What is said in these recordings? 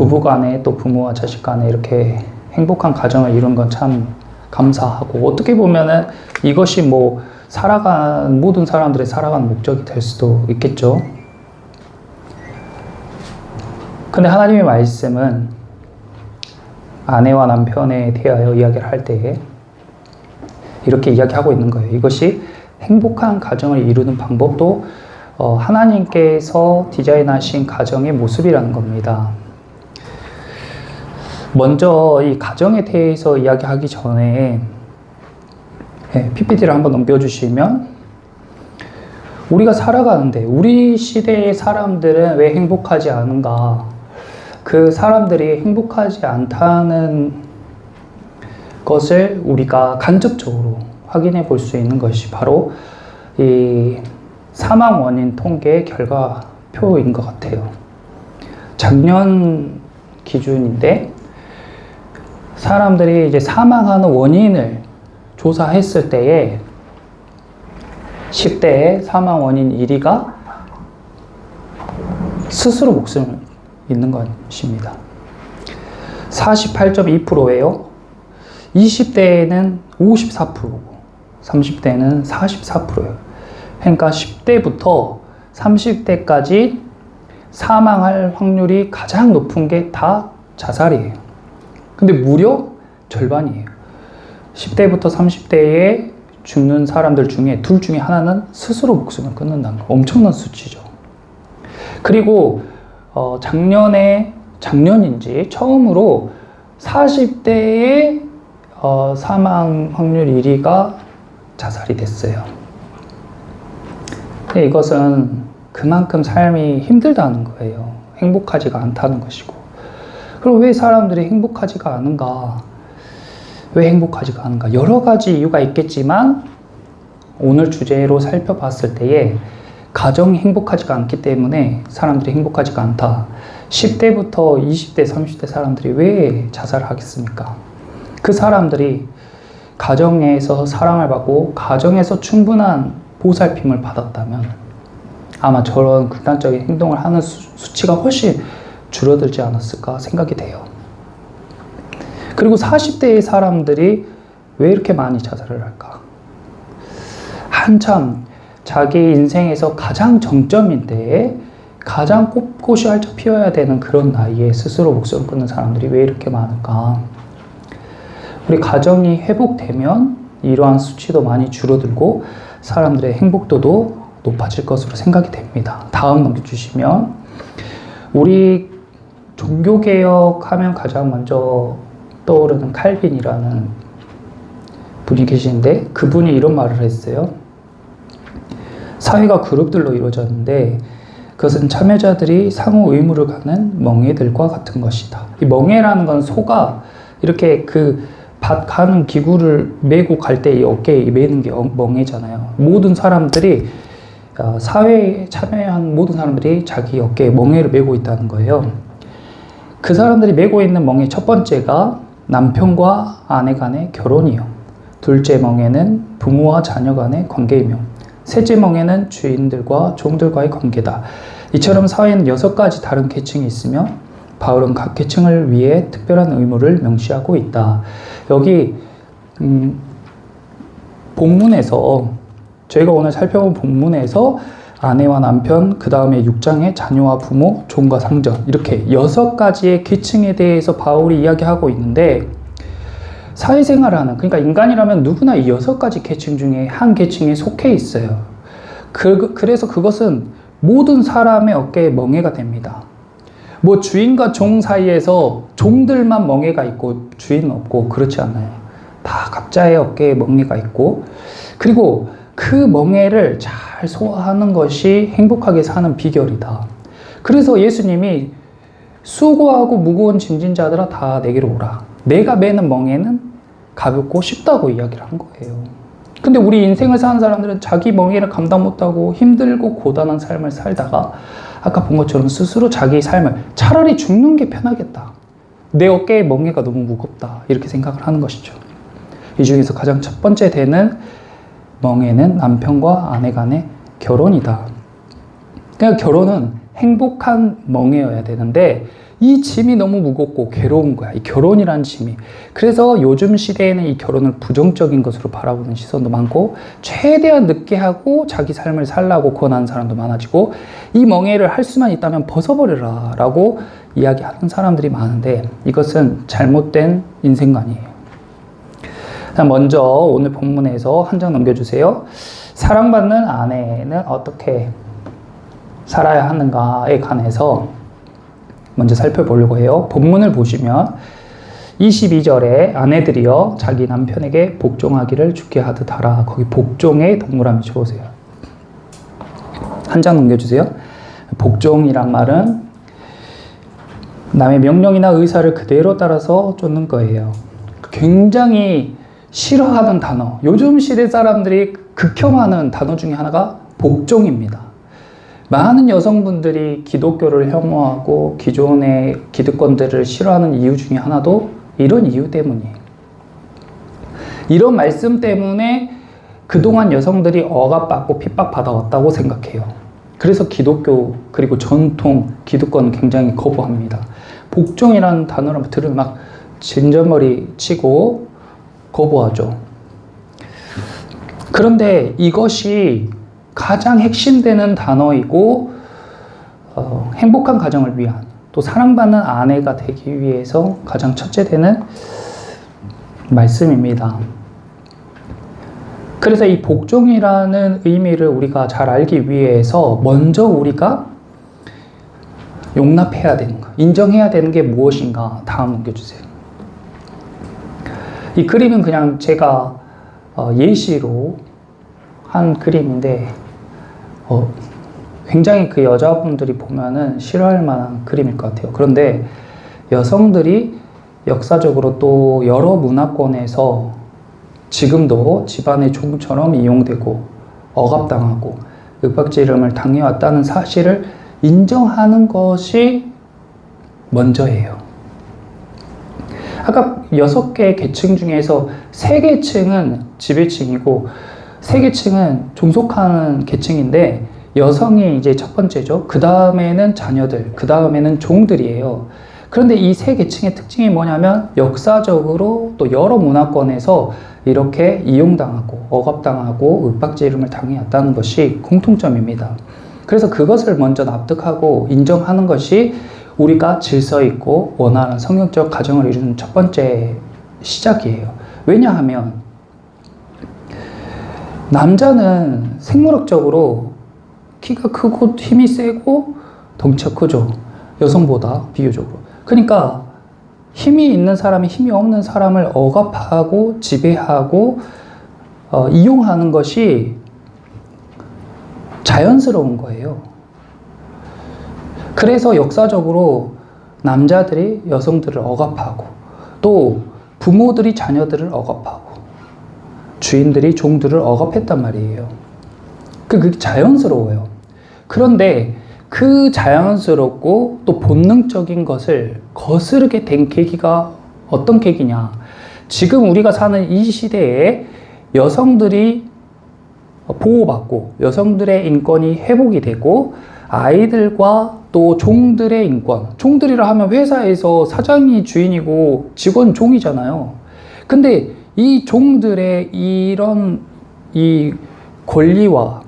부부 간에 또 부모와 자식 간에 이렇게 행복한 가정을 이룬 건 참 감사하고, 어떻게 보면은 이것이 뭐 모든 사람들의 살아가는 목적이 될 수도 있겠죠. 근데 하나님의 말씀은 아내와 남편에 대하여 이야기를 할 때에 이렇게 이야기하고 있는 거예요. 이것이 행복한 가정을 이루는 방법도 하나님께서 디자인하신 가정의 모습이라는 겁니다. 먼저 이 가정에 대해서 이야기하기 전에 PPT를 한번 넘겨주시면, 우리가 살아가는데 우리 시대의 사람들은 왜 행복하지 않은가, 그 사람들이 행복하지 않다는 것을 우리가 간접적으로 확인해 볼 수 있는 것이 바로 이 사망 원인 통계 결과표인 것 같아요. 작년 기준인데 사람들이 이제 사망하는 원인을 조사했을 때에 10대의 사망 원인 1위가 스스로 목숨을 잃는 것입니다. 48.2%예요. 20대에는 54%고 30대는 44%예요. 그러니까 10대부터 30대까지 사망할 확률이 가장 높은 게 다 자살이에요. 근데 무려 절반이에요. 10대부터 30대에 죽는 사람들 중에 둘 중에 하나는 스스로 목숨을 끊는다는 거. 엄청난 수치죠. 그리고 작년인지 처음으로 40대의 사망 확률 1위가 자살이 됐어요. 근데 이것은 그만큼 삶이 힘들다는 거예요. 행복하지가 않다는 것이고. 그럼 왜 사람들이 행복하지가 않은가? 왜 행복하지가 않은가? 여러 가지 이유가 있겠지만 오늘 주제로 살펴봤을 때에 가정이 행복하지가 않기 때문에 사람들이 행복하지가 않다. 10대부터 20대, 30대 사람들이 왜 자살을 하겠습니까? 그 사람들이 가정에서 사랑을 받고 가정에서 충분한 보살핌을 받았다면 아마 저런 극단적인 행동을 하는 수치가 훨씬 줄어들지 않았을까 생각이 돼요. 그리고 40대의 사람들이 왜 이렇게 많이 자살을 할까? 한참 자기 인생에서 가장 정점인 때에 가장 꽃꽃이 활짝 피어야 되는 그런 나이에 스스로 목숨을 끊는 사람들이 왜 이렇게 많을까? 우리 가정이 회복되면 이러한 수치도 많이 줄어들고 사람들의 행복도도 높아질 것으로 생각이 됩니다. 다음 넘겨주시면, 우리 종교개혁 하면 가장 먼저 떠오르는 칼빈이라는 분이 계시는데, 그분이 이런 말을 했어요. 사회가 그룹들로 이루어졌는데 그것은 참여자들이 상호 의무를 갖는 멍에들과 같은 것이다. 이 멍에라는 건 소가 이렇게 그 밭 가는 기구를 메고 갈 때 이 어깨에 메는 게 멍에잖아요. 모든 사람들이 사회에 참여한 모든 사람들이 자기 어깨에 멍에를 메고 있다는 거예요. 그 사람들이 메고 있는 멍에 첫 번째가 남편과 아내 간의 결혼이요. 둘째 멍에는 부모와 자녀 간의 관계이며, 셋째 멍에는 주인들과 종들과의 관계다. 이처럼 사회에는 6가지 다른 계층이 있으며 바울은 각 계층을 위해 특별한 의무를 명시하고 있다. 여기 본문에서, 저희가 오늘 살펴본 본문에서 아내와 남편, 그 다음에 6장에 자녀와 부모, 종과 상전, 이렇게 6가지의 계층에 대해서 바울이 이야기하고 있는데, 사회생활을 하는, 그러니까 인간이라면 누구나 이 6가지 계층 중에 한 계층에 속해 있어요. 그래서 그것은 모든 사람의 어깨에 멍에가 됩니다. 뭐 주인과 종 사이에서 종들만 멍에가 있고 주인은 없고 그렇지 않아요. 다 각자의 어깨에 멍에가 있고, 그리고 그 멍에를 잘 소화하는 것이 행복하게 사는 비결이다. 그래서 예수님이 수고하고 무거운 짐진 자들아 다 내게로 오라. 내가 매는 멍에는 가볍고 쉽다고 이야기를 한 거예요. 근데 우리 인생을 사는 사람들은 자기 멍에를 감당 못하고 힘들고 고단한 삶을 살다가 아까 본 것처럼 스스로 자기 삶을, 차라리 죽는 게 편하겠다, 내 어깨에 멍에가 너무 무겁다, 이렇게 생각을 하는 것이죠. 이 중에서 가장 첫 번째 되는 멍에는 남편과 아내 간의 결혼이다. 그러니까 결혼은 행복한 멍에여야 되는데 이 짐이 너무 무겁고 괴로운 거야. 이 결혼이란 짐이. 그래서 요즘 시대에는 이 결혼을 부정적인 것으로 바라보는 시선도 많고 최대한 늦게 하고 자기 삶을 살라고 권하는 사람도 많아지고 이 멍에를 할 수만 있다면 벗어버려라 라고 이야기하는 사람들이 많은데 이것은 잘못된 인생관이에요. 먼저 오늘 본문에서 한 장 넘겨주세요. 사랑받는 아내는 어떻게 살아야 하는가에 관해서 먼저 살펴보려고 해요. 본문을 보시면 22절에 아내들이여 자기 남편에게 복종하기를 주께 하듯 하라. 거기 복종의 동그라미 쳐보세요. 한 장 넘겨주세요. 복종이란 말은 남의 명령이나 의사를 그대로 따라서 쫓는 거예요. 굉장히 싫어하는 단어, 요즘 시대 사람들이 극혐하는 단어 중에 하나가 복종입니다. 많은 여성분들이 기독교를 혐오하고 기존의 기득권들을 싫어하는 이유 중에 하나도 이런 이유 때문이에요. 이런 말씀 때문에 그동안 여성들이 억압받고 핍박받아왔다고 생각해요. 그래서 기독교 그리고 전통 기득권은 굉장히 거부합니다. 복종이라는 단어를 들으면 막 진절머리 치고 거부하죠. 그런데 이것이 가장 핵심되는 단어이고 행복한 가정을 위한 또 사랑받는 아내가 되기 위해서 가장 첫째 되는 말씀입니다. 그래서 이 복종이라는 의미를 우리가 잘 알기 위해서 먼저 우리가 용납해야 되는 거, 인정해야 되는 게 무엇인가 다음 넘겨주세요. 이 그림은 그냥 제가 예시로 한 그림인데 굉장히 그 여자분들이 보면은 싫어할 만한 그림일 것 같아요. 그런데 여성들이 역사적으로 또 여러 문화권에서 지금도 집안의 종처럼 이용되고 억압당하고 윽박지름을 당해왔다는 사실을 인정하는 것이 먼저예요. 아까 6개의 계층 중에서 3계층은 지배층이고 3계층은 종속하는 계층인데 여성이 이제 첫 번째죠. 그 다음에는 자녀들, 그 다음에는 종들이에요. 그런데 이 3계층의 특징이 뭐냐면 역사적으로 또 여러 문화권에서 이렇게 이용당하고 억압당하고 윽박지름을 당해왔다는 것이 공통점입니다. 그래서 그것을 먼저 납득하고 인정하는 것이 우리가 질서 있고 원하는 성경적 가정을 이루는 첫 번째 시작이에요. 왜냐하면 남자는 생물학적으로 키가 크고 힘이 세고 덩치가 크죠. 여성보다 비교적으로. 그러니까 힘이 있는 사람이 힘이 없는 사람을 억압하고 지배하고 이용하는 것이 자연스러운 거예요. 그래서 역사적으로 남자들이 여성들을 억압하고 또 부모들이 자녀들을 억압하고 주인들이 종들을 억압했단 말이에요. 그게 자연스러워요. 그런데 그 자연스럽고 또 본능적인 것을 거스르게 된 계기가 어떤 계기냐? 지금 우리가 사는 이 시대에 여성들이 보호받고 여성들의 인권이 회복이 되고 아이들과 또 종들의 인권, 종들이라 하면 회사에서 사장이 주인이고 직원 종이잖아요. 근데 이 종들의 이런 이 권리와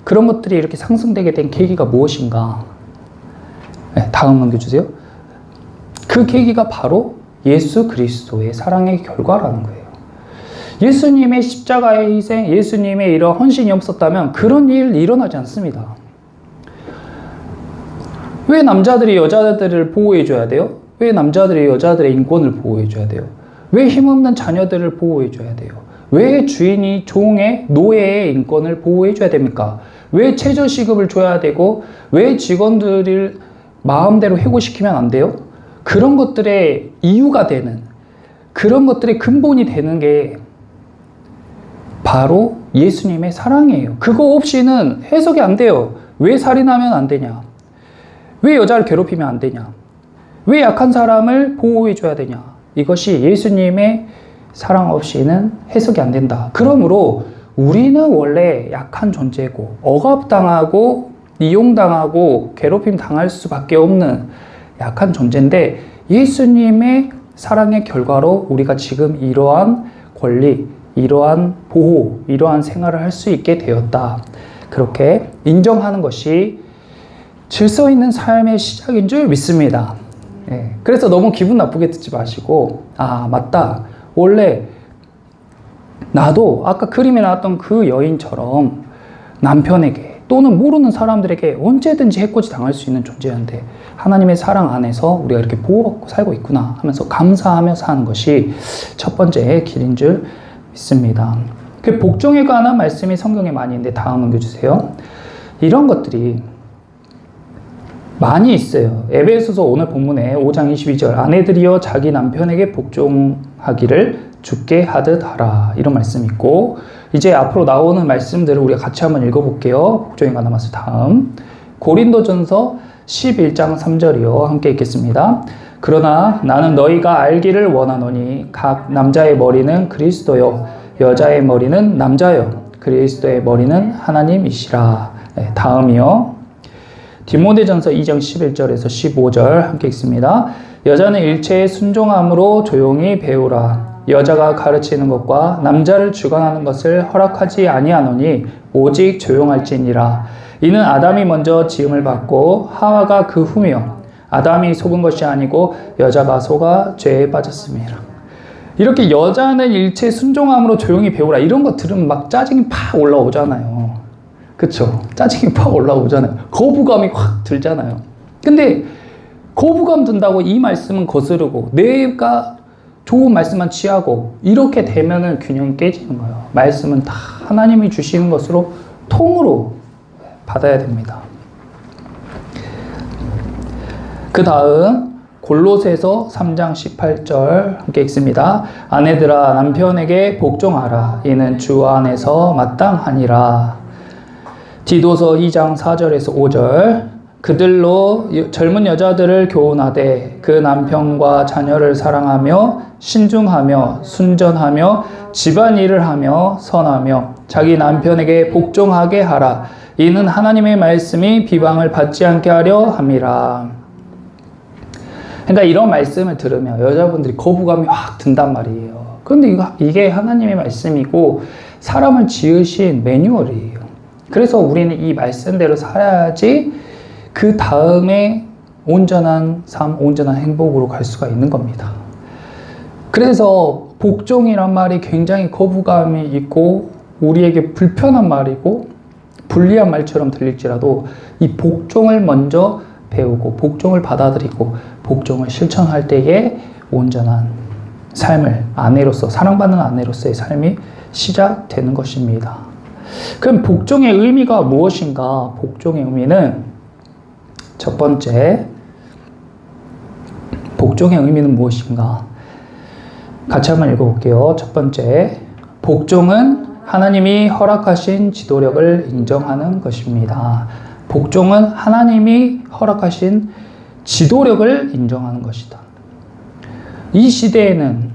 그런 것들이 이렇게 상승되게 된 계기가 무엇인가? 네, 다음 넘겨주세요. 그 계기가 바로 예수 그리스도의 사랑의 결과라는 거예요. 예수님의 십자가의 희생, 예수님의 이런 헌신이 없었다면 그런 일 일어나지 않습니다. 왜 남자들이 여자들을 보호해줘야 돼요? 왜 남자들이 여자들의 인권을 보호해줘야 돼요? 왜 힘없는 자녀들을 보호해줘야 돼요? 왜 주인이 종의 노예의 인권을 보호해줘야 됩니까? 왜 최저시급을 줘야 되고 왜 직원들을 마음대로 해고시키면 안 돼요? 그런 것들의 이유가 되는, 그런 것들의 근본이 되는 게 바로 예수님의 사랑이에요. 그거 없이는 해석이 안 돼요. 왜 살인하면 안 되냐? 왜 여자를 괴롭히면 안 되냐? 왜 약한 사람을 보호해줘야 되냐? 이것이 예수님의 사랑 없이는 해석이 안 된다. 그러므로 우리는 원래 약한 존재고 억압당하고 이용당하고 괴롭힘 당할 수밖에 없는 약한 존재인데 예수님의 사랑의 결과로 우리가 지금 이러한 권리, 이러한 보호, 이러한 생활을 할 수 있게 되었다. 그렇게 인정하는 것이 질서 있는 삶의 시작인 줄 믿습니다. 그래서 너무 기분 나쁘게 듣지 마시고, 아, 맞다. 원래 나도 아까 그림에 나왔던 그 여인처럼 남편에게 또는 모르는 사람들에게 언제든지 해코지 당할 수 있는 존재였는데 하나님의 사랑 안에서 우리가 이렇게 보호받고 살고 있구나 하면서 감사하며 사는 것이 첫 번째 길인 줄 믿습니다. 그 복종에 관한 말씀이 성경에 많이 있는데 다음 넘겨주세요. 이런 것들이 많이 있어요. 에베소서 오늘 본문에 5장 22절 아내들이여 자기 남편에게 복종하기를 주께 하듯 하라 이런 말씀이 있고 이제 앞으로 나오는 말씀들을 우리가 같이 한번 읽어볼게요. 복종에 관한 말씀 다음 고린도전서 11장 3절이요. 함께 읽겠습니다. 그러나 나는 너희가 알기를 원하노니 각 남자의 머리는 그리스도요 여자의 머리는 남자요 그리스도의 머리는 하나님이시라. 다음이요. 디모데전서 2장 11절에서 15절 함께 읽습니다. 여자는 일체에 순종함으로 조용히 배우라. 여자가 가르치는 것과 남자를 주관하는 것을 허락하지 아니하노니 오직 조용할지니라. 이는 아담이 먼저 지음을 받고 하와가 그 후며 아담이 속은 것이 아니고 여자가 속아 죄에 빠졌습니다. 이렇게 여자는 일체 순종함으로 조용히 배우라 이런 거 들으면 막 짜증이 팍 올라오잖아요. 그쵸? 짜증이 팍 올라오잖아요. 거부감이 확 들잖아요. 근데 거부감 든다고 이 말씀은 거스르고 내가 좋은 말씀만 취하고 이렇게 되면은 균형이 깨지는 거예요. 말씀은 다 하나님이 주시는 것으로 통으로 받아야 됩니다. 그 다음 골로새서 3장 18절 함께 읽습니다. 아내들아 남편에게 복종하라. 이는 주 안에서 마땅하니라. 디도서 2장 4절에서 5절 그들로 젊은 여자들을 교훈하되 그 남편과 자녀를 사랑하며 신중하며 순전하며 집안일을 하며 선하며 자기 남편에게 복종하게 하라. 이는 하나님의 말씀이 비방을 받지 않게 하려 함이라. 그러니까 이런 말씀을 들으면 여자분들이 거부감이 확 든단 말이에요. 그런데 이게 하나님의 말씀이고 사람을 지으신 매뉴얼이에요. 그래서 우리는 이 말씀대로 살아야지 그 다음에 온전한 삶, 온전한 행복으로 갈 수가 있는 겁니다. 그래서 복종이란 말이 굉장히 거부감이 있고 우리에게 불편한 말이고 불리한 말처럼 들릴지라도 이 복종을 먼저 배우고 복종을 받아들이고 복종을 실천할 때에 온전한 삶을 아내로서 사랑받는 아내로서의 삶이 시작되는 것입니다. 그럼 복종의 의미가 무엇인가? 복종의 의미는 첫 번째, 복종의 의미는 무엇인가? 같이 한번 읽어볼게요. 첫 번째, 복종은 하나님이 허락하신 지도력을 인정하는 것입니다. 복종은 하나님이 허락하신 지도력을 인정하는 것이다. 이 시대에는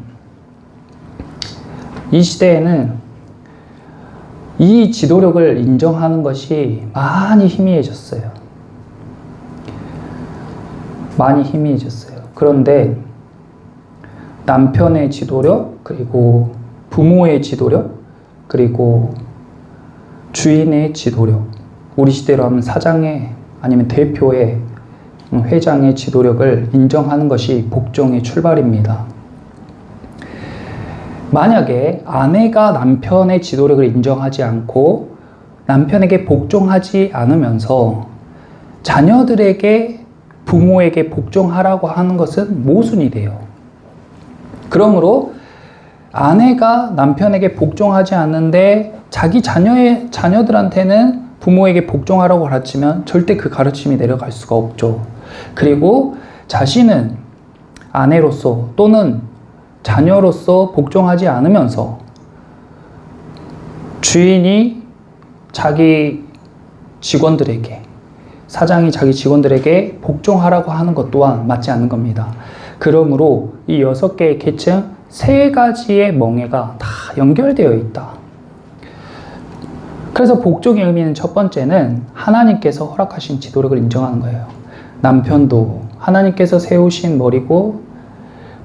이 지도력을 인정하는 것이 많이 희미해졌어요. 많이 희미해졌어요. 그런데 남편의 지도력, 그리고 부모의 지도력, 그리고 주인의 지도력, 우리 시대로 하면 사장의 아니면 대표의 회장의 지도력을 인정하는 것이 복종의 출발입니다. 만약에 아내가 남편의 지도력을 인정하지 않고 남편에게 복종하지 않으면서 자녀들에게 부모에게 복종하라고 하는 것은 모순이 돼요. 그러므로 아내가 남편에게 복종하지 않는데 자기 자녀들한테는 부모에게 복종하라고 가르치면 절대 그 가르침이 내려갈 수가 없죠. 그리고 자신은 아내로서 또는 자녀로서 복종하지 않으면서 주인이 자기 직원들에게, 사장이 자기 직원들에게 복종하라고 하는 것 또한 맞지 않는 겁니다. 그러므로 이 6개의 계층 3가지의 멍에가 다 연결되어 있다. 그래서 복종의 의미는 첫 번째는 하나님께서 허락하신 지도력을 인정하는 거예요. 남편도 하나님께서 세우신 머리고,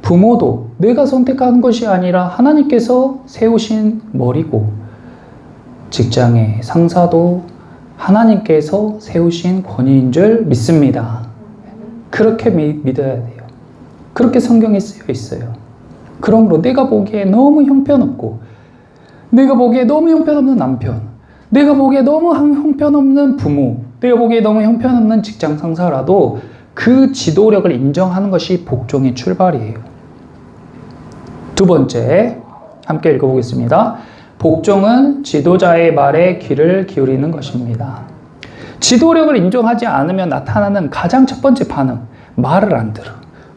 부모도 내가 선택한 것이 아니라 하나님께서 세우신 머리고, 직장의 상사도 하나님께서 세우신 권위인 줄 믿습니다. 그렇게 믿어야 돼요. 그렇게 성경에 쓰여 있어요. 그러므로 내가 보기에 너무 형편없고, 내가 보기에 너무 형편없는 남편, 내가 보기에 너무 형편없는 부모, 내가 보기에 너무 형편없는 직장 상사라도 그 지도력을 인정하는 것이 복종의 출발이에요. 두 번째, 함께 읽어보겠습니다. 복종은 지도자의 말에 귀를 기울이는 것입니다. 지도력을 인정하지 않으면 나타나는 가장 첫 번째 반응, 말을 안 들어.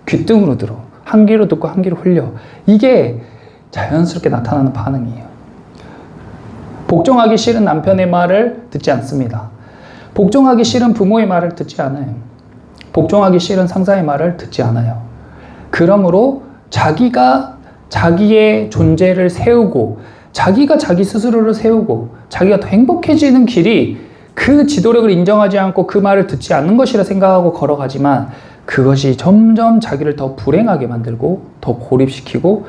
귓등으로 들어. 한 귀로 듣고 한 귀로 흘려. 이게 자연스럽게 나타나는 반응이에요. 복종하기 싫은 남편의 말을 듣지 않습니다. 복종하기 싫은 부모의 말을 듣지 않아요. 복종하기 싫은 상사의 말을 듣지 않아요. 그러므로 자기가 자기의 존재를 세우고, 자기가 자기 스스로를 세우고, 자기가 더 행복해지는 길이 그 지도력을 인정하지 않고 그 말을 듣지 않는 것이라 생각하고 걸어가지만, 그것이 점점 자기를 더 불행하게 만들고 더 고립시키고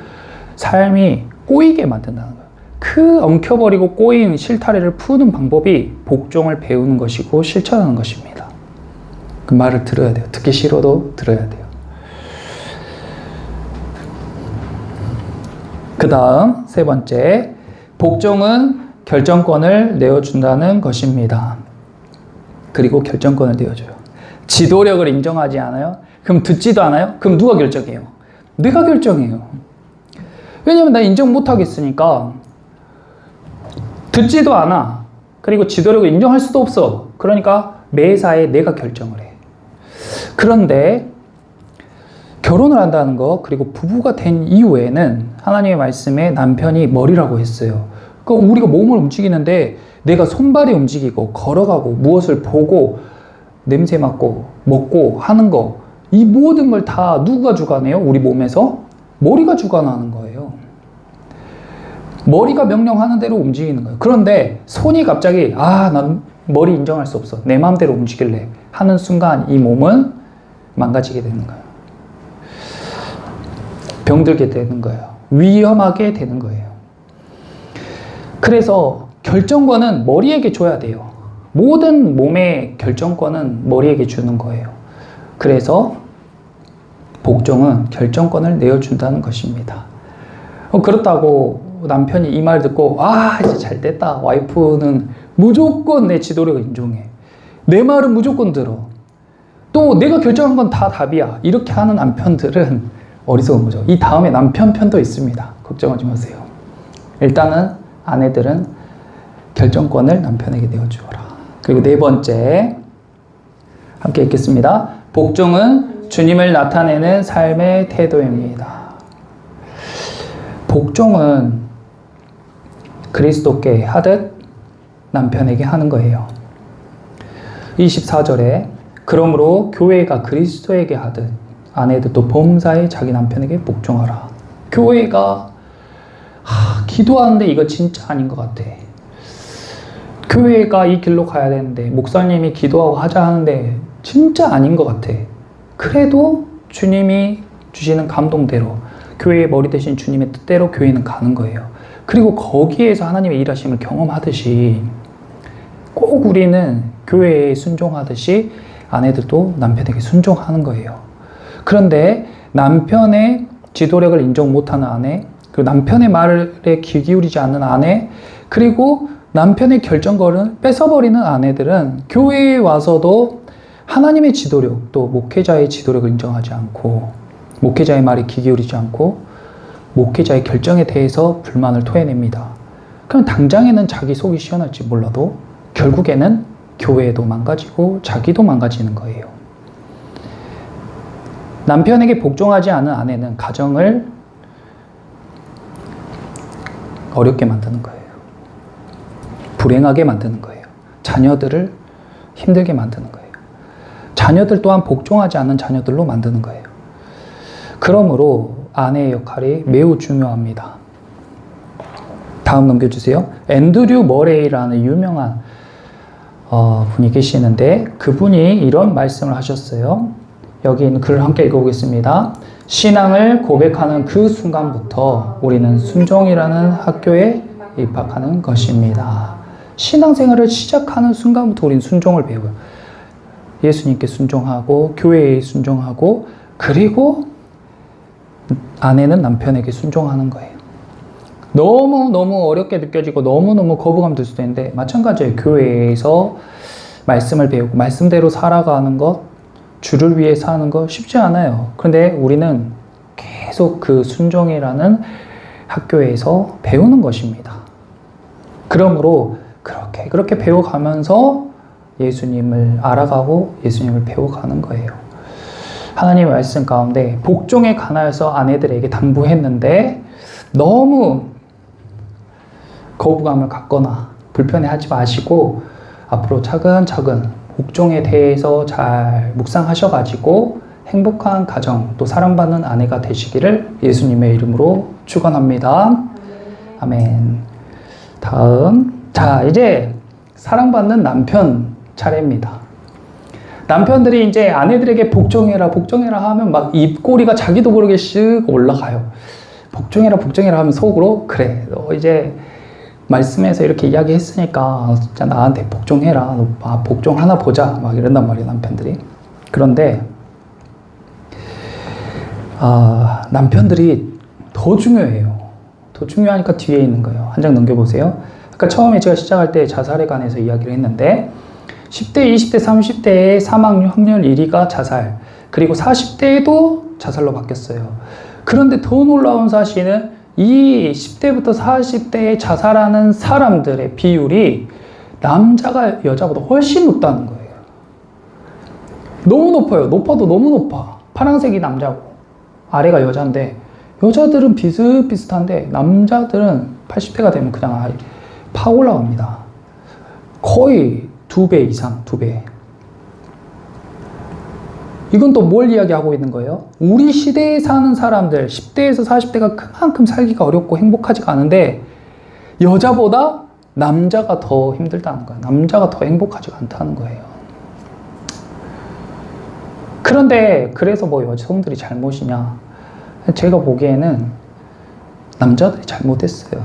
삶이 꼬이게 만든다는 거예요. 그 엉켜버리고 꼬인 실타래를 푸는 방법이 복종을 배우는 것이고 실천하는 것입니다. 그 말을 들어야 돼요. 듣기 싫어도 들어야 돼요. 그 다음 세 번째, 복종은 결정권을 내어준다는 것입니다. 그리고 결정권을 내어줘요. 지도력을 인정하지 않아요? 그럼 듣지도 않아요? 그럼 누가 결정해요? 내가 결정해요. 왜냐면 나 인정 못하겠으니까 듣지도 않아. 그리고 지도력을 인정할 수도 없어. 그러니까 매사에 내가 결정을 해. 그런데 결혼을 한다는 거, 그리고 부부가 된 이후에는 하나님의 말씀에 남편이 머리라고 했어요. 그러니까 우리가 몸을 움직이는데 내가 손발이 움직이고 걸어가고 무엇을 보고 냄새 맡고 먹고 하는 거, 이 모든 걸 다 누가 주관해요? 우리 몸에서? 머리가 주관하는 거예요. 머리가 명령하는 대로 움직이는 거예요. 그런데 손이 갑자기 난 머리 인정할 수 없어. 내 마음대로 움직일래 하는 순간 이 몸은 망가지게 되는 거예요. 병들게 되는 거예요. 위험하게 되는 거예요. 그래서 결정권은 머리에게 줘야 돼요. 모든 몸의 결정권은 머리에게 주는 거예요. 그래서 복종은 결정권을 내어준다는 것입니다. 그렇다고 남편이 이 말 듣고 이제 잘 됐다. 와이프는 무조건 내 지도력을 인정해. 내 말은 무조건 들어. 또 내가 결정한 건 다 답이야. 이렇게 하는 남편들은 어리석은 거죠. 이 다음에 남편 편도 있습니다. 걱정하지 마세요. 일단은 아내들은 결정권을 남편에게 내어주어라. 그리고 네 번째, 함께 읽겠습니다. 복종은 주님을 나타내는 삶의 태도입니다. 복종은 그리스도께 하듯 남편에게 하는 거예요. 24절에 그러므로 교회가 그리스도에게 하듯 아내들도 범사에 자기 남편에게 복종하라. 교회가 기도하는데 이거 진짜 아닌 것 같아. 교회가 이 길로 가야 되는데 목사님이 기도하고 하자 하는데 진짜 아닌 것 같아. 그래도 주님이 주시는 감동대로, 교회의 머리 대신 주님의 뜻대로 교회는 가는 거예요. 그리고 거기에서 하나님의 일하심을 경험하듯이 꼭 우리는 교회에 순종하듯이 아내들도 남편에게 순종하는 거예요. 그런데 남편의 지도력을 인정 못하는 아내, 그리고 남편의 말에 귀 기울이지 않는 아내, 그리고 남편의 결정권을 뺏어버리는 아내들은 교회에 와서도 하나님의 지도력, 또 목회자의 지도력을 인정하지 않고, 목회자의 말에 귀 기울이지 않고 목회자의 결정에 대해서 불만을 토해냅니다. 그럼 당장에는 자기 속이 시원할지 몰라도 결국에는 교회도 망가지고 자기도 망가지는 거예요. 남편에게 복종하지 않은 아내는 가정을 어렵게 만드는 거예요. 불행하게 만드는 거예요. 자녀들을 힘들게 만드는 거예요. 자녀들 또한 복종하지 않는 자녀들로 만드는 거예요. 그러므로 아내의 역할이 매우 중요합니다. 다음 넘겨주세요. 앤드류 머레이라는 유명한 분이 계시는데 그분이 이런 말씀을 하셨어요. 여기 있는 글을 함께 읽어보겠습니다. 신앙을 고백하는 그 순간부터 우리는 순종이라는 학교에 입학하는 것입니다. 신앙생활을 시작하는 순간부터 우리는 순종을 배워요. 예수님께 순종하고 교회에 순종하고 그리고 아내는 남편에게 순종하는 거예요. 너무너무 어렵게 느껴지고 너무너무 거부감 들 수도 있는데 마찬가지예요. 교회에서 말씀을 배우고 말씀대로 살아가는 것, 주를 위해 사는 거 쉽지 않아요. 그런데 우리는 계속 그 순종이라는 학교에서 배우는 것입니다. 그러므로 그렇게 배워가면서 예수님을 알아가고 예수님을 배워가는 거예요. 하나님의 말씀 가운데 복종에 관하여서 아내들에게 당부했는데 너무 거부감을 갖거나 불편해하지 마시고 앞으로 차근차근 복종에 대해서 잘 묵상하셔가지고 행복한 가정 또 사랑받는 아내가 되시기를 예수님의 이름으로 축원합니다. 아멘. 다음, 자 이제 사랑받는 남편 차례입니다. 남편들이 이제 아내들에게 복종해라 하면 막 입꼬리가 자기도 모르게 쓱 올라가요. 복종해라 하면 속으로 그래 너 이제 말씀에서 이렇게 이야기했으니까 진짜 나한테 복종해라. 복종 하나 보자. 막 이런단 말이에요, 남편들이. 그런데 남편들이 더 중요해요. 더 중요하니까 뒤에 있는 거예요. 한 장 넘겨보세요. 아까 처음에 제가 시작할 때 자살에 관해서 이야기를 했는데 10대, 20대, 30대의 사망 확률 1위가 자살, 그리고 40대에도 자살로 바뀌었어요. 그런데 더 놀라운 사실은 이 10대부터 40대에 자살하는 사람들의 비율이 남자가 여자보다 훨씬 높다는 거예요. 너무 높아요. 높아도 너무 높아. 파란색이 남자고 아래가 여자인데 여자들은 비슷비슷한데 남자들은 80대가 되면 그냥 파 올라갑니다. 거의 2배 이상, 2배. 이건 또 뭘 이야기하고 있는 거예요? 우리 시대에 사는 사람들, 10대에서 40대가 그만큼 살기가 어렵고 행복하지가 않은데 여자보다 남자가 더 힘들다는 거예요. 남자가 더 행복하지가 않다는 거예요. 그런데 그래서 뭐 여성들이 잘못이냐? 제가 보기에는 남자들이 잘못했어요.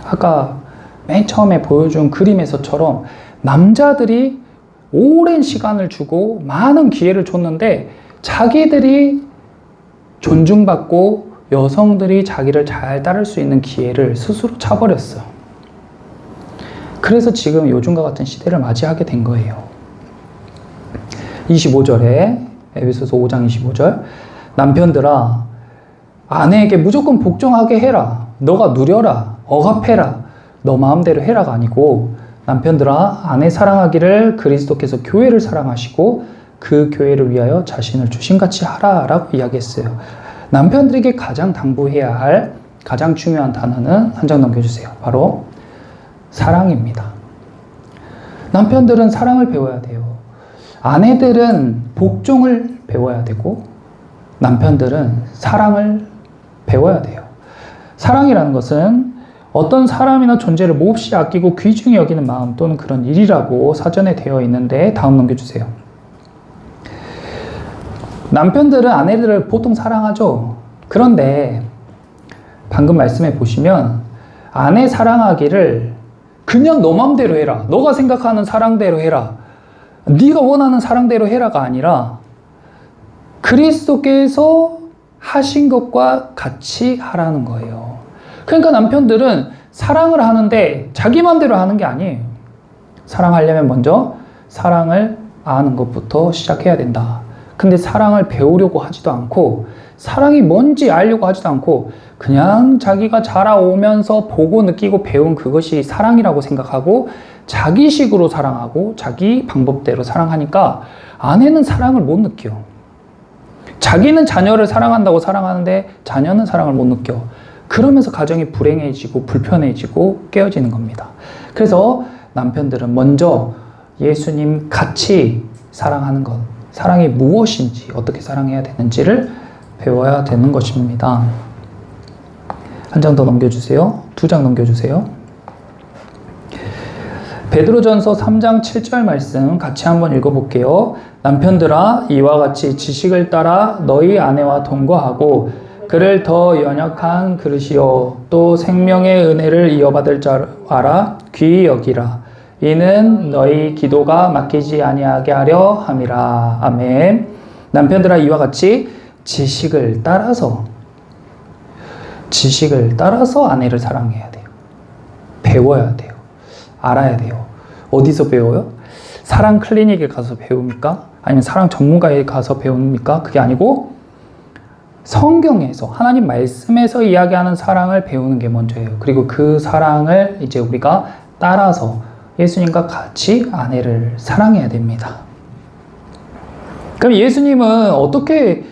아까 맨 처음에 보여준 그림에서처럼 남자들이 오랜 시간을 주고 많은 기회를 줬는데 자기들이 존중받고 여성들이 자기를 잘 따를 수 있는 기회를 스스로 차버렸어. 그래서 지금 요즘과 같은 시대를 맞이하게 된 거예요. 25절에 에베소서 5장 25절 남편들아 아내에게 무조건 복종하게 해라. 너가 누려라. 억압해라. 너 마음대로 해라가 아니고 남편들아 아내 사랑하기를 그리스도께서 교회를 사랑하시고 그 교회를 위하여 자신을 주신같이 하라 라고 이야기했어요. 남편들에게 가장 당부해야 할 가장 중요한 단어는 한 장 넘겨주세요. 바로 사랑입니다. 남편들은 사랑을 배워야 돼요. 아내들은 복종을 배워야 되고 남편들은 사랑을 배워야 돼요. 사랑이라는 것은 어떤 사람이나 존재를 몹시 아끼고 귀중히 여기는 마음 또는 그런 일이라고 사전에 되어 있는데 다음 넘겨주세요. 남편들은 아내들을 보통 사랑하죠. 그런데 방금 말씀해 보시면 아내 사랑하기를 그냥 너 맘대로 해라. 너가 생각하는 사랑대로 해라. 네가 원하는 사랑대로 해라가 아니라 그리스도께서 하신 것과 같이 하라는 거예요. 그러니까 남편들은 사랑을 하는데 자기 맘대로 하는 게 아니에요. 사랑하려면 먼저 사랑을 아는 것부터 시작해야 된다. 근데 사랑을 배우려고 하지도 않고 사랑이 뭔지 알려고 하지도 않고 그냥 자기가 자라오면서 보고 느끼고 배운 그것이 사랑이라고 생각하고 자기식으로 사랑하고 자기 방법대로 사랑하니까 아내는 사랑을 못 느껴. 자기는 자녀를 사랑한다고 사랑하는데 자녀는 사랑을 못 느껴. 그러면서 가정이 불행해지고 불편해지고 깨어지는 겁니다. 그래서 남편들은 먼저 예수님 같이 사랑하는 것, 사랑이 무엇인지 어떻게 사랑해야 되는지를 배워야 되는 것입니다. 한 장 더 넘겨주세요. 2장 넘겨주세요. 베드로전서 3장 7절 말씀 같이 한번 읽어볼게요. 남편들아 이와 같이 지식을 따라 너희 아내와 동거하고 그를 더 연약한 그릇이요 또 생명의 은혜를 이어받을 줄 알아 귀히 여기라. 이는 너희 기도가 막히지 아니하게 하려 함이라. 아멘. 남편들아 이와 같이 지식을 따라서 아내를 사랑해야 돼요. 배워야 돼요. 알아야 돼요. 어디서 배워요? 사랑 클리닉에 가서 배웁니까? 아니면 사랑 전문가에 가서 배웁니까? 그게 아니고 성경에서 하나님 말씀에서 이야기하는 사랑을 배우는 게 먼저예요. 그리고 그 사랑을 이제 우리가 따라서 예수님과 같이 아내를 사랑해야 됩니다. 그럼 예수님은 어떻게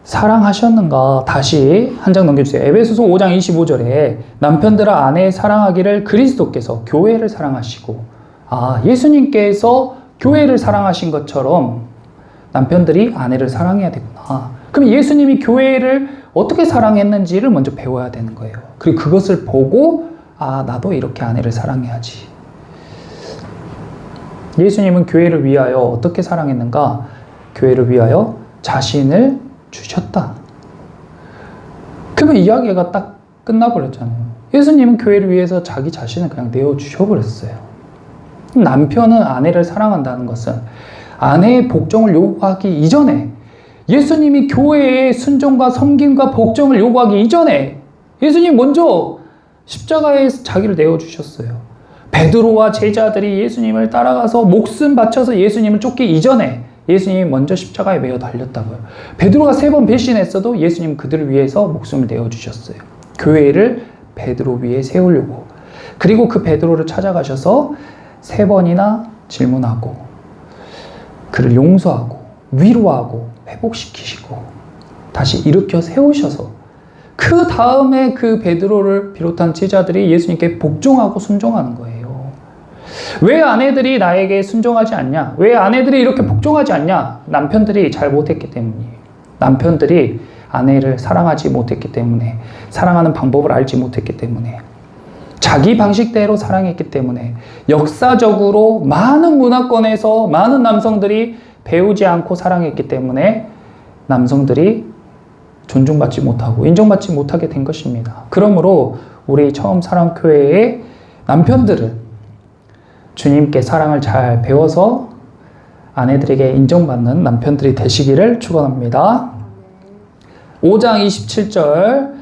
사랑하셨는가? 다시 한 장 넘겨주세요. 에베소서 5장 25절에 남편들아 아내 사랑하기를 그리스도께서 교회를 사랑하시고, 예수님께서 교회를 사랑하신 것처럼 남편들이 아내를 사랑해야 되구나. 그럼 예수님이 교회를 어떻게 사랑했는지를 먼저 배워야 되는 거예요. 그리고 그것을 보고 나도 이렇게 아내를 사랑해야지. 예수님은 교회를 위하여 어떻게 사랑했는가? 교회를 위하여 자신을 주셨다. 그러면 이야기가 딱 끝나버렸잖아요. 예수님은 교회를 위해서 자기 자신을 그냥 내어주셔버렸어요. 남편은 아내를 사랑한다는 것은 아내의 복종을 요구하기 이전에, 예수님이 교회의 순종과 섬김과 복종을 요구하기 이전에 예수님 먼저 십자가에 자기를 내어주셨어요. 베드로와 제자들이 예수님을 따라가서 목숨 바쳐서 예수님을 쫓기 이전에 예수님이 먼저 십자가에 매어 달렸다고요. 베드로가 3번 배신했어도 예수님은 그들을 위해서 목숨을 내어주셨어요. 교회를 베드로 위에 세우려고. 그리고 그 베드로를 찾아가셔서 3번이나 질문하고 그를 용서하고 위로하고 회복시키시고 다시 일으켜 세우셔서 그 다음에 그 베드로를 비롯한 제자들이 예수님께 복종하고 순종하는 거예요. 왜 아내들이 나에게 순종하지 않냐? 왜 아내들이 이렇게 복종하지 않냐? 남편들이 잘 못했기 때문이에요. 남편들이 아내를 사랑하지 못했기 때문에, 사랑하는 방법을 알지 못했기 때문에, 자기 방식대로 사랑했기 때문에, 역사적으로 많은 문화권에서 많은 남성들이 배우지 않고 사랑했기 때문에 남성들이 존중받지 못하고 인정받지 못하게 된 것입니다. 그러므로 우리 처음 사랑교회의 남편들은 주님께 사랑을 잘 배워서 아내들에게 인정받는 남편들이 되시기를 축원합니다. 5장 27절,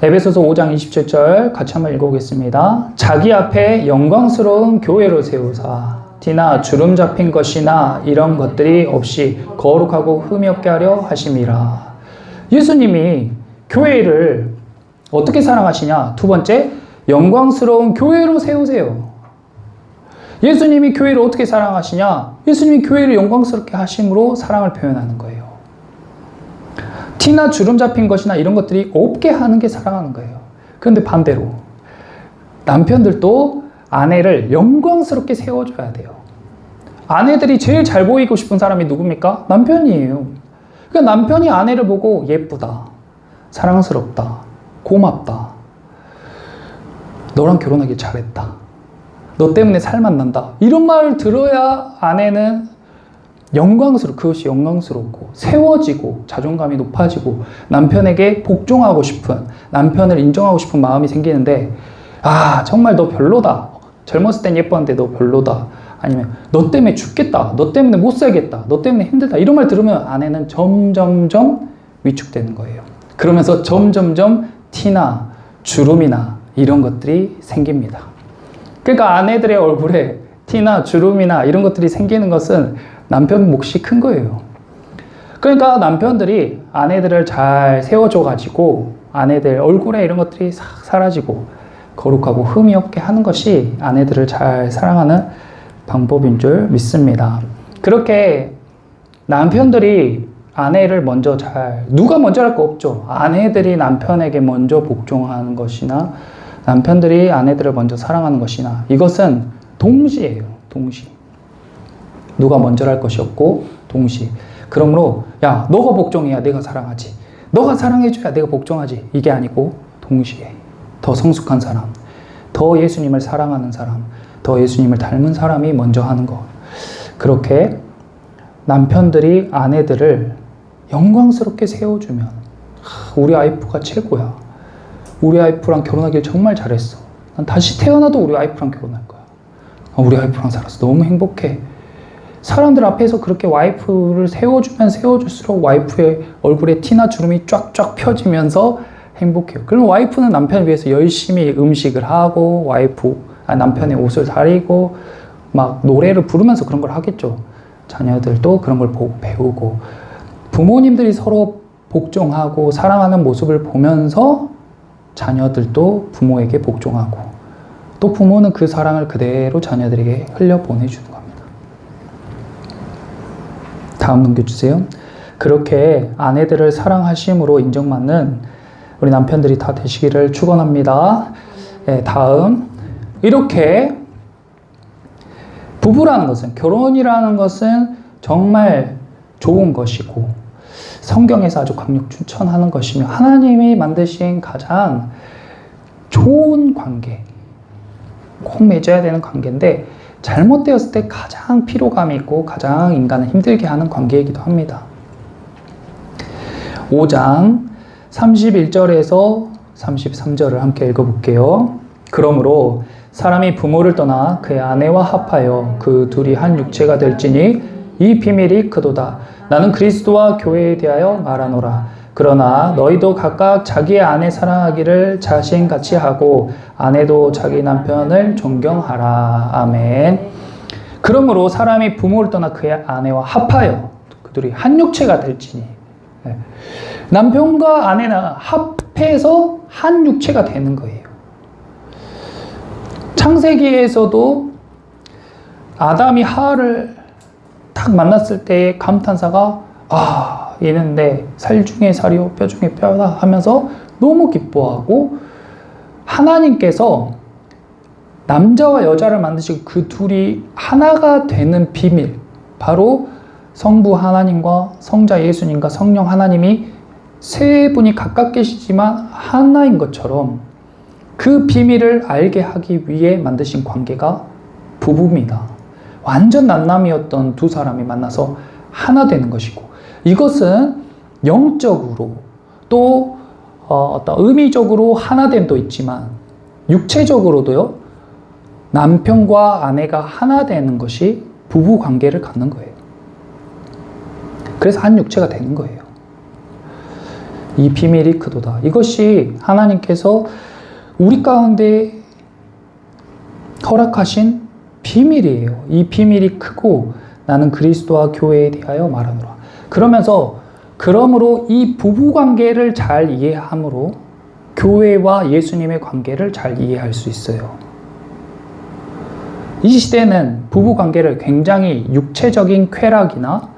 에베소서 5장 27절 같이 한번 읽어보겠습니다. 자기 앞에 영광스러운 교회로 세우사 티나 주름 잡힌 것이나 이런 것들이 없이 거룩하고 흠이 없게 하려 하심이라. 예수님이 교회를 어떻게 사랑하시냐? 2번째, 영광스러운 교회로 세우세요. 예수님이 교회를 어떻게 사랑하시냐? 예수님이 교회를 영광스럽게 하심으로 사랑을 표현하는 거예요. 티나 주름 잡힌 것이나 이런 것들이 없게 하는 게 사랑하는 거예요. 그런데 반대로 남편들도 아내를 영광스럽게 세워줘야 돼요. 아내들이 제일 잘 보이고 싶은 사람이 누굽니까? 남편이에요. 그러니까 남편이 아내를 보고 예쁘다, 사랑스럽다, 고맙다, 너랑 결혼하길 잘했다, 너 때문에 살맛 난다, 이런 말을 들어야 아내는 그것이 영광스럽고 세워지고 자존감이 높아지고 남편에게 복종하고 싶은, 남편을 인정하고 싶은 마음이 생기는데, 정말 너 별로다, 젊었을 땐 예뻤는데 너 별로다, 아니면 너 때문에 죽겠다, 너 때문에 못 살겠다, 너 때문에 힘들다, 이런 말 들으면 아내는 점점점 위축되는 거예요. 그러면서 점점점 티나 주름이나 이런 것들이 생깁니다. 그러니까 아내들의 얼굴에 티나 주름이나 이런 것들이 생기는 것은 남편 몫이 큰 거예요. 그러니까 남편들이 아내들을 잘 세워줘가지고 아내들 얼굴에 이런 것들이 싹 사라지고 거룩하고 흠이 없게 하는 것이 아내들을 잘 사랑하는 방법인 줄 믿습니다. 그렇게 남편들이 아내를 먼저 누가 먼저 할 거 없죠. 아내들이 남편에게 먼저 복종하는 것이나 남편들이 아내들을 먼저 사랑하는 것이나, 이것은 동시예요. 동시. 누가 먼저 할 것이 없고 동시. 그러므로 너가 복종해야 내가 사랑하지. 너가 사랑해줘야 내가 복종하지. 이게 아니고 동시에 더 성숙한 사람, 더 예수님을 사랑하는 사람, 더 예수님을 닮은 사람이 먼저 하는 것. 그렇게 남편들이 아내들을 영광스럽게 세워주면 우리 와이프가 최고야. 우리 와이프랑 결혼하길 정말 잘했어. 난 다시 태어나도 우리 와이프랑 결혼할 거야. 우리 와이프랑 살아서 너무 행복해. 사람들 앞에서 그렇게 와이프를 세워주면 세워줄수록 와이프의 얼굴에 티나 주름이 쫙쫙 펴지면서 행복해요. 그럼 와이프는 남편을 위해서 열심히 음식을 하고 남편의 옷을 사리고 막 노래를 부르면서 그런 걸 하겠죠. 자녀들도 그런 걸 보고 배우고 부모님들이 서로 복종하고 사랑하는 모습을 보면서 자녀들도 부모에게 복종하고 또 부모는 그 사랑을 그대로 자녀들에게 흘려보내주는 겁니다. 다음 넘겨주세요. 그렇게 아내들을 사랑하심으로 인정받는 우리 남편들이 다 되시기를 축원합니다. 네, 다음 이렇게 부부라는 것은 결혼이라는 것은 정말 좋은 것이고 성경에서 아주 강력 추천하는 것이며 하나님이 만드신 가장 좋은 관계 꼭 맺어야 되는 관계인데 잘못되었을 때 가장 피로감이 있고 가장 인간을 힘들게 하는 관계이기도 합니다. 5장 31절에서 33절을 함께 읽어볼게요. 그러므로 사람이 부모를 떠나 그의 아내와 합하여 그 둘이 한 육체가 될지니 이 비밀이 크도다. 나는 그리스도와 교회에 대하여 말하노라. 그러나 너희도 각각 자기의 아내 사랑하기를 자신같이 하고 아내도 자기 남편을 존경하라. 아멘. 그러므로 사람이 부모를 떠나 그의 아내와 합하여 그들이 한 육체가 될지니 남편과 아내는 합해서 한 육체가 되는 거예요. 창세기에서도 아담이 하와를 딱 만났을 때의 감탄사가 얘는 내 살 중에 살이요 뼈 중에 뼈다 하면서 너무 기뻐하고 하나님께서 남자와 여자를 만드시고 그 둘이 하나가 되는 비밀 바로 성부 하나님과 성자 예수님과 성령 하나님이 세 분이 각각 계시지만 하나인 것처럼 그 비밀을 알게 하기 위해 만드신 관계가 부부입니다. 완전 남남이었던 두 사람이 만나서 하나 되는 것이고 이것은 영적으로 또 어떤 의미적으로 하나됨도 있지만 육체적으로도요. 남편과 아내가 하나 되는 것이 부부 관계를 갖는 거예요. 그래서 한 육체가 되는 거예요. 이 비밀이 크도다. 이것이 하나님께서 우리 가운데 허락하신 비밀이에요. 이 비밀이 크고 나는 그리스도와 교회에 대하여 말하노라. 그러므로 이 부부 관계를 잘 이해함으로 교회와 예수님의 관계를 잘 이해할 수 있어요. 이 시대는 부부 관계를 굉장히 육체적인 쾌락이나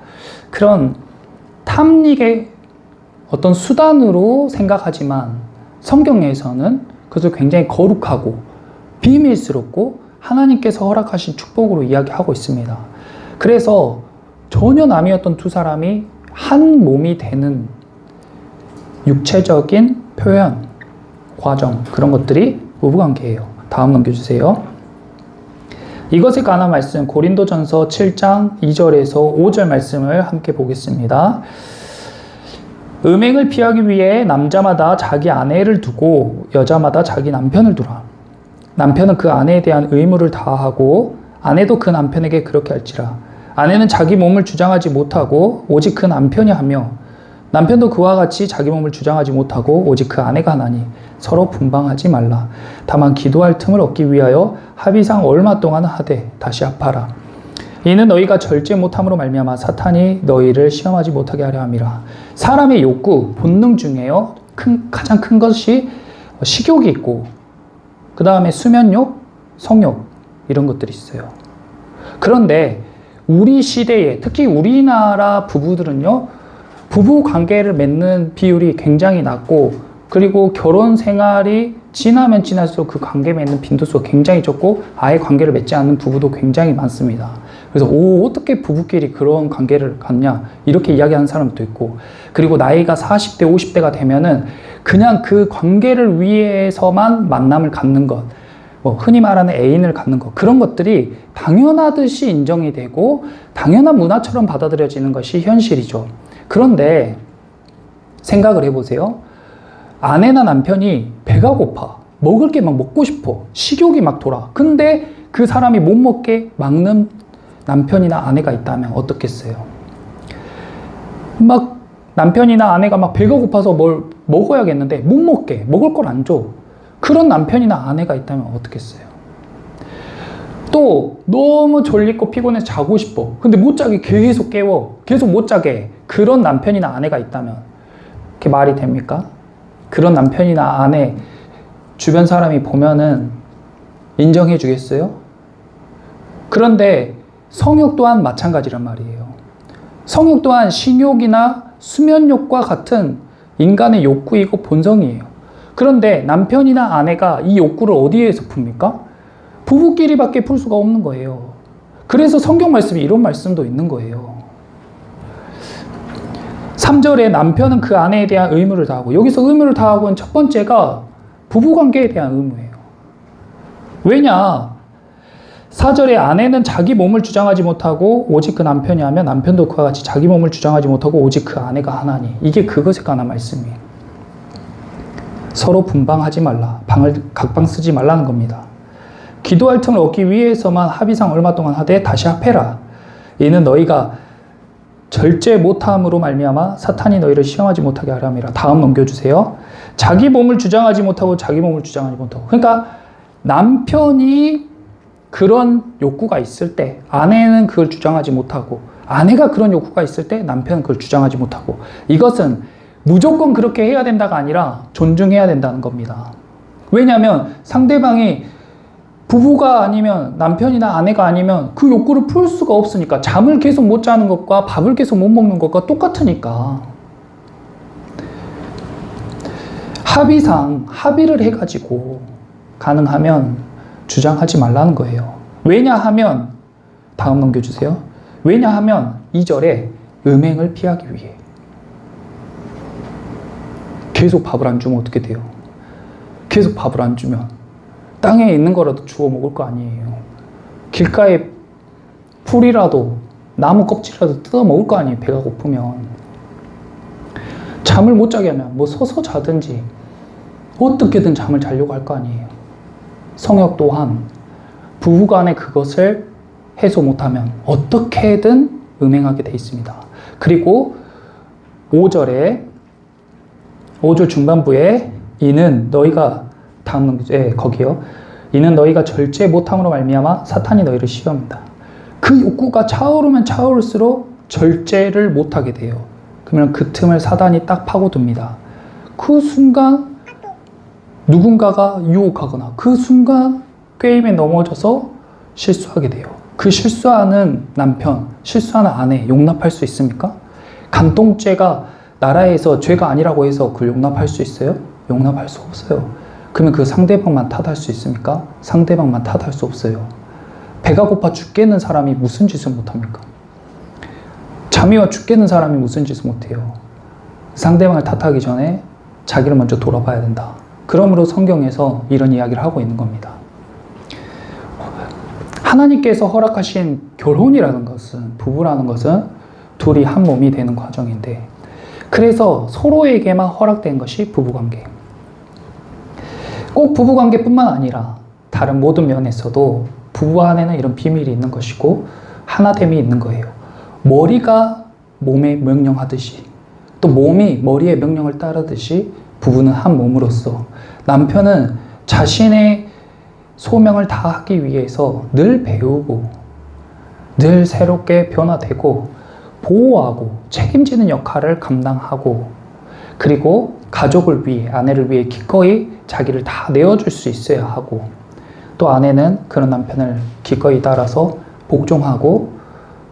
그런 탐닉의 어떤 수단으로 생각하지만 성경에서는 그것을 굉장히 거룩하고 비밀스럽고 하나님께서 허락하신 축복으로 이야기하고 있습니다. 그래서 전혀 남이었던 두 사람이 한 몸이 되는 육체적인 표현, 과정 그런 것들이 부부관계예요. 다음 넘겨주세요. 이것에 관한 말씀 고린도전서 7장 2절에서 5절 말씀을 함께 보겠습니다. 음행을 피하기 위해 남자마다 자기 아내를 두고 여자마다 자기 남편을 두라. 남편은 그 아내에 대한 의무를 다하고 아내도 그 남편에게 그렇게 할지라. 아내는 자기 몸을 주장하지 못하고 오직 그 남편이 하며 남편도 그와 같이 자기 몸을 주장하지 못하고 오직 그 아내가 하나니 서로 분방하지 말라. 다만 기도할 틈을 얻기 위하여 합의상 얼마 동안 하되 다시 합하라. 이는 너희가 절제 못함으로 말미암아 사탄이 너희를 시험하지 못하게 하려 함이라. 사람의 욕구, 본능 중에요. 가장 큰 것이 식욕이 있고 그 다음에 수면욕, 성욕 이런 것들이 있어요. 그런데 우리 시대에 특히 우리나라 부부들은요. 부부 관계를 맺는 비율이 굉장히 낮고 그리고 결혼 생활이 지나면 지날수록 그 관계 맺는 빈도수가 굉장히 적고 아예 관계를 맺지 않는 부부도 굉장히 많습니다. 그래서 어떻게 부부끼리 그런 관계를 갖냐 이렇게 이야기하는 사람도 있고, 그리고 나이가 40대 50대가 되면은 그냥 그 관계를 위해서만 만남을 갖는 것, 뭐 흔히 말하는 애인을 갖는 것, 그런 것들이 당연하듯이 인정이 되고 당연한 문화처럼 받아들여지는 것이 현실이죠. 그런데 생각을 해보세요. 아내나 남편이 배가 고파, 먹을 게 막 먹고 싶어, 식욕이 막 돌아. 근데 그 사람이 못 먹게 막는 남편이나 아내가 있다면 어떻겠어요? 막 남편이나 아내가 막 배가 고파서 뭘 먹어야겠는데 못 먹게, 먹을 걸 안 줘. 그런 남편이나 아내가 있다면 어떻겠어요? 또 너무 졸리고 피곤해서 자고 싶어. 근데 못 자게 계속 깨워. 계속 못 자게. 그런 남편이나 아내가 있다면 그게 말이 됩니까? 그런 남편이나 아내 주변 사람이 보면은 인정해 주겠어요? 그런데 성욕 또한 마찬가지란 말이에요. 성욕 또한 식욕이나 수면욕과 같은 인간의 욕구이고 본성이에요. 그런데 남편이나 아내가 이 욕구를 어디에서 풉니까? 부부끼리밖에 풀 수가 없는 거예요. 그래서 성경 말씀에 이런 말씀도 있는 거예요. 3절에 남편은 그 아내에 대한 의무를 다하고, 여기서 의무를 다하고는 첫 번째가 부부관계에 대한 의무예요. 왜냐? 4절에 아내는 자기 몸을 주장하지 못하고 오직 그 남편이 하면 남편도 그와 같이 자기 몸을 주장하지 못하고 오직 그 아내가 하나니. 이게 그것에 관한 말씀이에요. 서로 분방하지 말라. 방을 각방 쓰지 말라는 겁니다. 기도할 틈을 얻기 위해서만 합의상 얼마 동안 하되 다시 합해라. 이는 너희가 절제 못함으로 말미암아 사탄이 너희를 시험하지 못하게 하려 함이라. 다음 넘겨주세요. 자기 몸을 주장하지 못하고 자기 몸을 주장하지 못하고. 그러니까 남편이 그런 욕구가 있을 때 아내는 그걸 주장하지 못하고, 아내가 그런 욕구가 있을 때 남편은 그걸 주장하지 못하고, 이것은 무조건 그렇게 해야 된다가 아니라 존중해야 된다는 겁니다. 왜냐하면 상대방이 부부가 아니면 남편이나 아내가 아니면 그 욕구를 풀 수가 없으니까. 잠을 계속 못 자는 것과 밥을 계속 못 먹는 것과 똑같으니까. 합의상 합의를 해가지고 가능하면 주장하지 말라는 거예요. 왜냐하면, 다음 넘겨주세요. 왜냐하면 2절에 음행을 피하기 위해. 계속 밥을 안 주면 어떻게 돼요? 계속 밥을 안 주면 땅에 있는 거라도 주워 먹을 거 아니에요. 길가에 풀이라도 나무 껍질이라도 뜯어 먹을 거 아니에요. 배가 고프면. 잠을 못 자게 하면 뭐 서서 자든지 어떻게든 잠을 자려고 할 거 아니에요. 성욕 또한 부부간에 그것을 해소 못하면 어떻게든 음행하게 돼 있습니다. 그리고 5절 중반부에 이는 너희가, 다음 거기요. 이는 너희가 절제 못함으로 말미암아 사탄이 너희를 시험한다. 그 욕구가 차오르면 차오를수록 절제를 못하게 돼요. 그러면 그 틈을 사단이 딱 파고듭니다. 그 순간 누군가가 유혹하거나 그 순간 게임에 넘어져서 실수하게 돼요. 그 실수하는 남편, 실수하는 아내 용납할 수 있습니까? 간통죄가 나라에서 죄가 아니라고 해서 그걸 용납할 수 있어요? 용납할 수 없어요. 그러면 그 상대방만 탓할 수 있습니까? 상대방만 탓할 수 없어요. 배가 고파 죽겠는 사람이 무슨 짓을 못합니까? 잠이 와 죽겠는 사람이 무슨 짓을 못해요? 상대방을 탓하기 전에 자기를 먼저 돌아봐야 된다. 그러므로 성경에서 이런 이야기를 하고 있는 겁니다. 하나님께서 허락하신 결혼이라는 것은, 부부라는 것은 둘이 한 몸이 되는 과정인데, 그래서 서로에게만 허락된 것이 부부관계. 꼭 부부관계뿐만 아니라 다른 모든 면에서도 부부 안에는 이런 비밀이 있는 것이고 하나됨이 있는 거예요. 머리가 몸에 명령하듯이, 또 몸이 머리의 명령을 따르듯이 부부는 한 몸으로서 남편은 자신의 소명을 다하기 위해서 늘 배우고 늘 새롭게 변화되고 보호하고 책임지는 역할을 감당하고, 그리고 가족을 위해, 아내를 위해 기꺼이 자기를 다 내어줄 수 있어야 하고, 또 아내는 그런 남편을 기꺼이 따라서 복종하고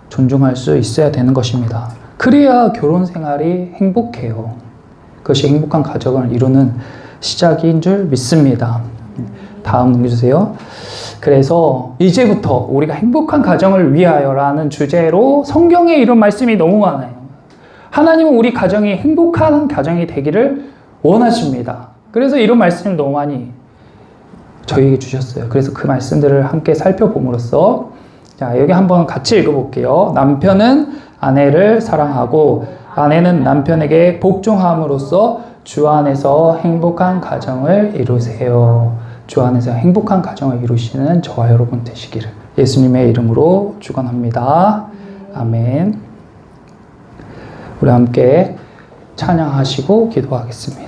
존중할 수 있어야 되는 것입니다. 그래야 결혼 생활이 행복해요. 그것이 행복한 가정을 이루는 시작인 줄 믿습니다. 다음 넘겨주세요. 그래서 이제부터 우리가 행복한 가정을 위하여라는 주제로 성경에 이런 말씀이 너무 많아요. 하나님은 우리 가정이 행복한 가정이 되기를 원하십니다. 그래서 이런 말씀을 너무 많이 저희에게 주셨어요. 그래서 그 말씀들을 함께 살펴봄으로써 자, 여기 한번 같이 읽어볼게요. 남편은 아내를 사랑하고 아내는 남편에게 복종함으로써 주 안에서 행복한 가정을 이루세요. 주 안에서 행복한 가정을 이루시는 저와 여러분 되시기를 예수님의 이름으로 축원합니다. 아멘. 우리 함께 찬양하시고 기도하겠습니다.